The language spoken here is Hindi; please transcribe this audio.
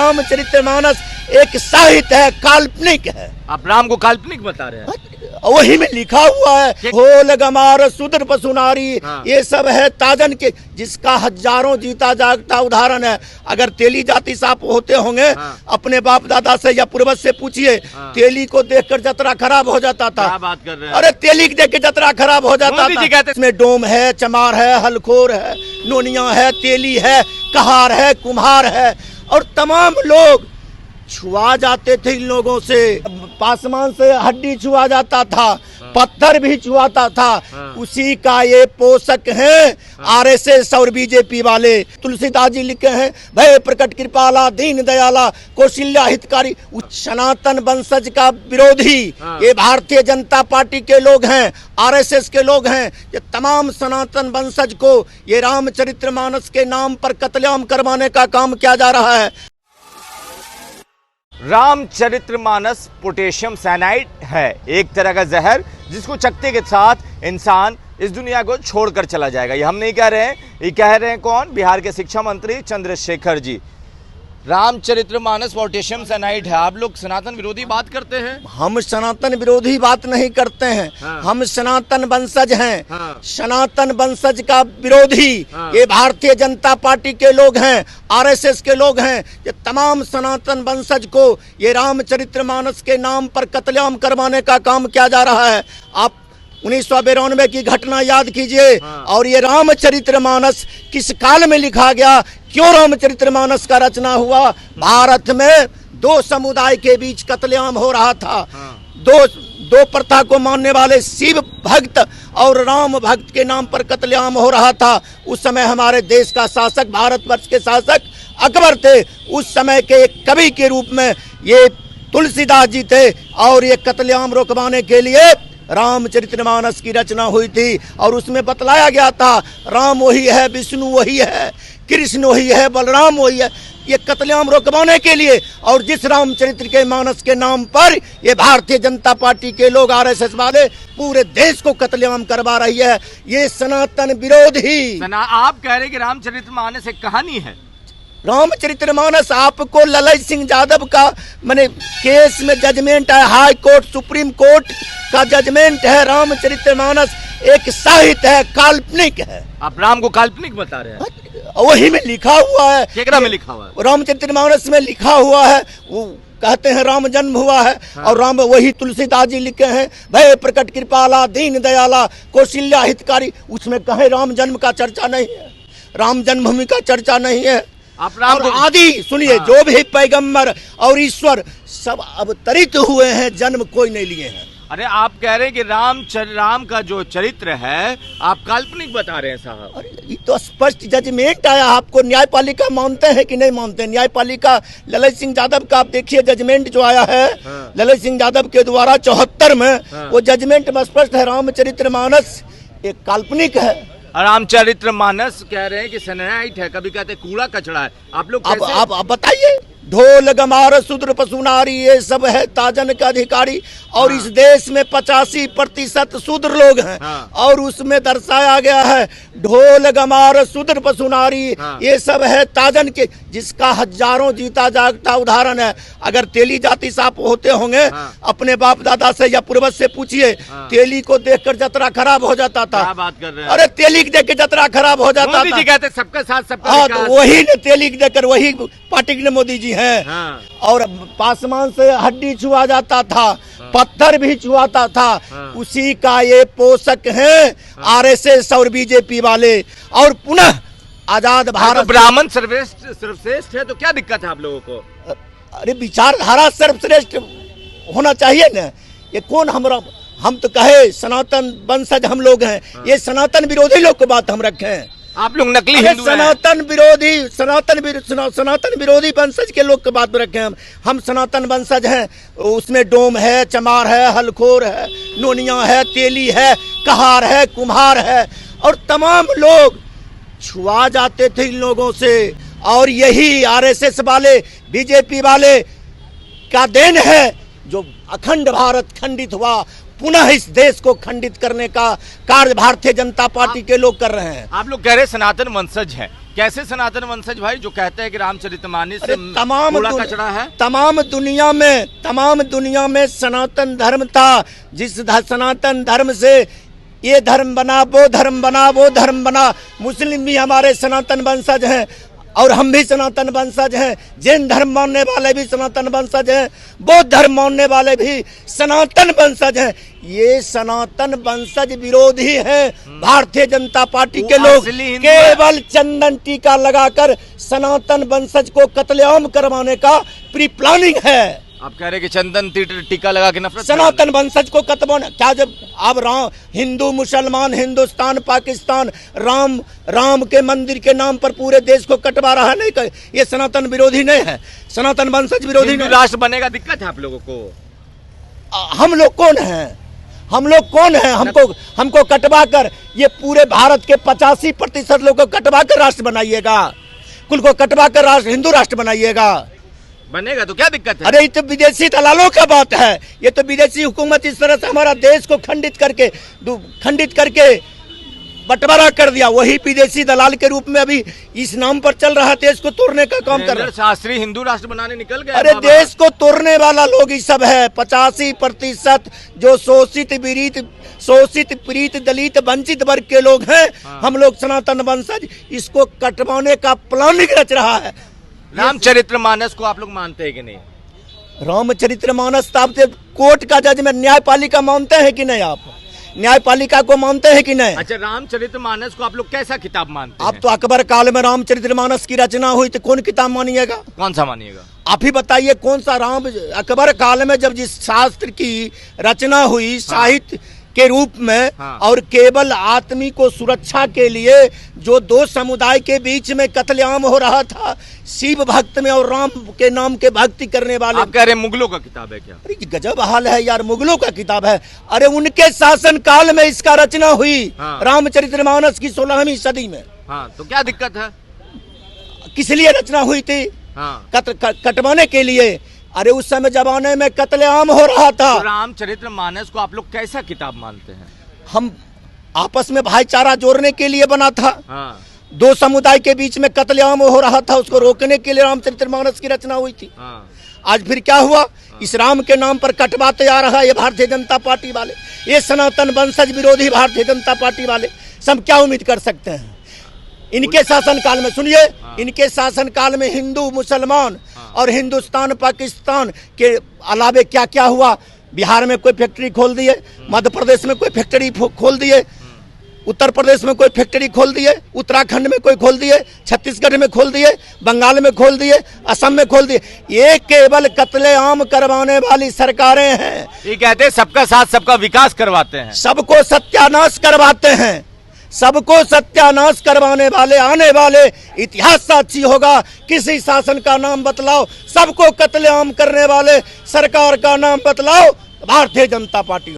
रामचरितमानस एक साहित्य है, काल्पनिक है। आप राम को काल्पनिक बता रहे हैं? वही में लिखा हुआ है, होल गमार सुदर पसुनारी, ये सब है ताजन के, जिसका हजारों जीता जागता उदाहरण है। अगर तेली जाति साफ होते होंगे, अपने बाप दादा से या पूर्वज से पूछिए, तेली को देखकर जतरा खराब हो जाता था। क्या बात कर रहे हैं? अरे तेली को देख के जतरा खराब हो जाता था। इसमें डोम है, चमार है, हलखोर है, नोनिया है, तेली है, कहार है, कुम्हार है, और तमाम लोग छुआ जाते थे इन लोगों से। पासमान से हड्डी छुआ जाता था, पत्थर भी छुआता था। उसी का ये पोषक है आरएसएस और बीजेपी वाले। तुलसीदास जी लिखे हैं, भय प्रकट कृपाला दीन दयाला कौशल्या हितकारी। सनातन वंशज का विरोधी ये भारतीय जनता पार्टी के लोग हैं, आरएसएस के लोग हैं। ये तमाम सनातन वंशज को ये रामचरितमानस के नाम पर कत्लेआम करवाने का काम किया जा रहा है। रामचरितमानस पोटेशियम साइनाइड है, एक तरह का जहर जिसको चखते के साथ इंसान इस दुनिया को छोड़कर चला जाएगा। ये हम नहीं कह रहे हैं, ये कह रहे हैं कौन? बिहार के शिक्षा मंत्री चंद्रशेखर जी। रामचरितमानस पोटेशियम साइनाइड है। आप लोग सनातन विरोधी बात करते हैं? हम सनातन विरोधी बात नहीं करते हैं। हम सनातन वंशज हैं। सनातन वंशज का विरोधी ये भारतीय जनता पार्टी के लोग हैं, आरएसएस के लोग हैं। ये तमाम सनातन वंशज को ये रामचरितमानस के नाम पर कत्लेआम करवाने का काम किया जा रहा है। आप 1992 की घटना याद कीजिए। और ये रामचरितमानस किस काल में लिखा गया, क्यों रामचरितमानस का रचना हुआ? भारत में दो समुदाय के बीच कत्लेआम हो रहा था। दो प्रथा को मानने वाले शिव भक्त और राम भक्त के नाम पर कत्लेआम हो रहा था। उस समय हमारे देश का शासक, भारतवर्ष के शासक अकबर थे। उस समय के एक कवि के रूप में ये तुलसीदास जी थे, और ये कत्लेआम रोकवाने के लिए रामचरितमानस की रचना हुई थी। और उसमें बतलाया गया था, राम वही है, विष्णु वही है, कृष्ण वही है, बलराम वही है। ये कत्लेआम रोकवाने के लिए, और जिस रामचरित्र के मानस के नाम पर ये भारतीय जनता पार्टी के लोग, आरएसएस वाले पूरे देश को कत्लेआम करवा रही है, ये सनातन विरोधी। आप कह रहे हैं कि रामचरितमानस एक कहानी है? रामचरितमानस आपको ललित सिंह यादव का मैंने केस में जजमेंट है, हाई कोर्ट, सुप्रीम कोर्ट का जजमेंट है। रामचरितमानस एक साहित्य है, काल्पनिक है। आप राम को काल्पनिक बता रहे हैं? वही में लिखा हुआ है। केकरा में लिखा हुआ है? रामचरितमानस में लिखा हुआ है। वो कहते हैं राम जन्म हुआ है। और राम वही तुलसीदास जी लिखे हैं, भय प्रकट कृपाला दीन दयाला कौशल्या हितकारी। उसमें कहे राम जन्म का चर्चा नहीं है, राम जन्मभूमि का चर्चा नहीं है। आप राम को आदि सुनिए, जो भी पैगंबर और ईश्वर सब अवतरित हुए हैं, जन्म कोई नहीं लिए हैं। अरे आप कह रहे हैं कि राम का जो चरित्र है आप काल्पनिक बता रहे हैं साहब। अरे ये तो स्पष्ट जजमेंट आया। आपको न्यायपालिका मानते हैं कि नहीं मानते? न्यायपालिका ललित सिंह यादव का आप देखिए जजमेंट जो आया है, ललित सिंह यादव के द्वारा 74 में, वो जजमेंट में स्पष्ट है, रामचरितमानस एक काल्पनिक है। रामचरितमानस कह रहे हैं कि सैनाइड है, कभी कहते हैं कूड़ा कचड़ा है। आप लोग आप बताइए। ढोल गमार सुद्र पसुनारी, ये सब है ताजन का अधिकारी। और इस देश में 85% शूद्र लोग हैं। और उसमें दर्शाया गया है, ढोल गमार सुद्र पसुनारी, ये सब है ताजन के, जिसका हजारों जीता जागता उदाहरण है। अगर तेली जाति साफ होते होंगे, अपने बाप दादा से या पूर्वज से पूछिए, तेली को देखकर जतरा खराब हो जाता था। क्या बात कर रहे हैं? अरे तेली को देख के जतरा खराब हो जाता था। कहते सबका साथ सबका। हाँ, तो वही ने तेली को देखकर वही पार्टी के मोदी जी हैं। और पासमान से हड्डी छुआ जाता था, पत्थर भी छुआता था। उसी का ये पोषक है आरएसएस और बीजेपी वाले। और पुनः आजाद भारत, तो ब्राह्मण सर्वश्रेष्ठ है, तो क्या दिक्कत है आप लोगों को? अरे विचारधारा सर्वश्रेष्ठ होना चाहिए ना। ये कौन हम तो कहे सनातन वंशज हम लोग हैं, ये सनातन विरोधी लोग की बात हम रखे हैं। आप लोग नकली हिंदू हैं। सनातन विरोधी वंशज के लोग की बात रखे हैं हम सनातन वंशज हैं। उसमें डोम है, चमार है, हलखोर है, नोनिया है, तेली है, कहार है, कुम्हार है, और तमाम लोग छुआ जाते थे इन लोगों से। और यही आरएसएस वाले, बीजेपी वाले का देन है जो अखंड भारत खंडित हुआ। पुनः इस देश को खंडित करने का कार्य भारतीय जनता पार्टी के लोग कर रहे हैं। आप लोग कह रहे हैं सनातन वंशज हैं, कैसे सनातन वंशज भाई जो कहते हैं कि रामचरितमानस से तमाम कूड़ा कचरा है? तमाम दुनिया में सनातन धर्म था। जिस सनातन धर्म से ये धर्म बना, वो धर्म बना, वो धर्म बना। मुस्लिम भी हमारे सनातन वंशज हैं और हम भी सनातन वंशज हैं। जैन धर्म मानने वाले भी सनातन वंशज हैं, बौद्ध धर्म मानने वाले भी सनातन वंशज हैं। ये सनातन वंशज विरोधी हैं भारतीय जनता पार्टी के लोग। केवल चंदन टीका लगाकर सनातन वंशज को कत्लेआम करवाने का प्री प्लानिंग है। आप कह रहे हैं कि चंदन टीका लगा के नफरत सनातन वंशज को कत्लेआम क्या? जब अब राम, हिंदू मुसलमान, हिंदुस्तान पाकिस्तान राम के मंदिर के नाम पर पूरे देश को कटवा रहा है, नहीं ये सनातन विरोधी नहीं है, सनातन वंशज विरोधी नहीं। राष्ट्र बनेगा, दिक्कत है आप लोगों को? हम लोग कौन हैं? हमको कटवा कर ये पूरे भारत के 85% लोग को कटवा कर राष्ट्र बनाइएगा, कुल को कटवा कर राष्ट्र हिंदू राष्ट्र बनाइएगा। बनेगा तो क्या दिक्कत है? अरे ये तो विदेशी दलालों का बात है। ये तो विदेशी हुकूमत इस तरह से हमारा देश को खंडित करके बंटवारा कर दिया। वही विदेशी दलाल के रूप में अभी इस नाम पर चल रहा है, देश को तोड़ने का काम कर रहा है। शास्त्री हिंदू राष्ट्र बनाने निकल गए। अरे देश को तोड़ने वाला लोग ही सब है। 85% जो शोषित पीड़ित दलित वंचित वर्ग के लोग हैं। हम लोग सनातन वंशज इसको कटवाने का प्लानिंग रच रहा है। रामचरितमानस को आप लोग मानते हैं कि नहीं? रामचरितमानस तो आप कोर्ट का जजमेंट, न्यायपालिका मानते हैं कि नहीं? आप न्यायपालिका को मानते हैं कि नहीं? अच्छा, रामचरितमानस को आप लोग कैसा किताब मानते हैं? आप तो अकबर काल में रामचरितमानस की रचना हुई तो कौन किताब मानिएगा? कौन सा मानिएगा? आप ही बताइए कौन सा अकबर काल में जब जिस शास्त्र की रचना हुई साहित्य के रूप में, और केवल आदमी को सुरक्षा के लिए जो दो समुदाय के बीच में कत्लेआम हो रहा था, शिव भक्त में और राम के नाम के भक्ति करने वाले। आप कह रहे हैं मुगलों का किताब है क्या? अरे गजब हाल है यार, मुगलों का किताब है। अरे उनके शासन काल में इसका रचना हुई। रामचरितमानस की 16वीं सदी में। तो क्या दिक्कत है? किस लिए रचना हुई थी? कटवाने के लिए। अरे उस समय जमाने में कत्लेआम हो रहा था। तो रामचरितमानस को आप लोग कैसा किताब मानते हैं? हम आपस में भाईचारा जोड़ने के लिए बना था। दो समुदाय के बीच में कत्लेआम हो रहा था, उसको रोकने के लिए रामचरितमानस की रचना हुई थी। आज फिर क्या हुआ? इस राम के नाम पर कटवाते आ रहा है ये भारतीय जनता पार्टी वाले, ये सनातन वंशज विरोधी भारतीय जनता पार्टी वाले। सब क्या उम्मीद कर सकते हैं? इनके शासनकाल में, सुनिए, इनके शासनकाल में हिंदू मुसलमान और हिंदुस्तान पाकिस्तान के अलावे क्या क्या हुआ? बिहार में कोई फैक्ट्री खोल दिए, मध्य प्रदेश में कोई फैक्ट्री खोल दिए, उत्तर प्रदेश में कोई फैक्ट्री खोल दिए, उत्तराखंड में कोई खोल दिए, छत्तीसगढ़ में खोल दिए, बंगाल में खोल दिए, असम में खोल दिए। ये केवल कत्लेआम करवाने वाली सरकारें हैं। ये कहते हैं सबका साथ सबका विकास करवाते हैं, सबको सत्यानाश करवाते हैं। सबको सत्यानाश करवाने वाले आने वाले इतिहास साक्षी होगा। किसी शासन का नाम बतलाओ, सबको कत्लेआम करने वाले सरकार का नाम बतलाओ, भारतीय जनता पार्टी।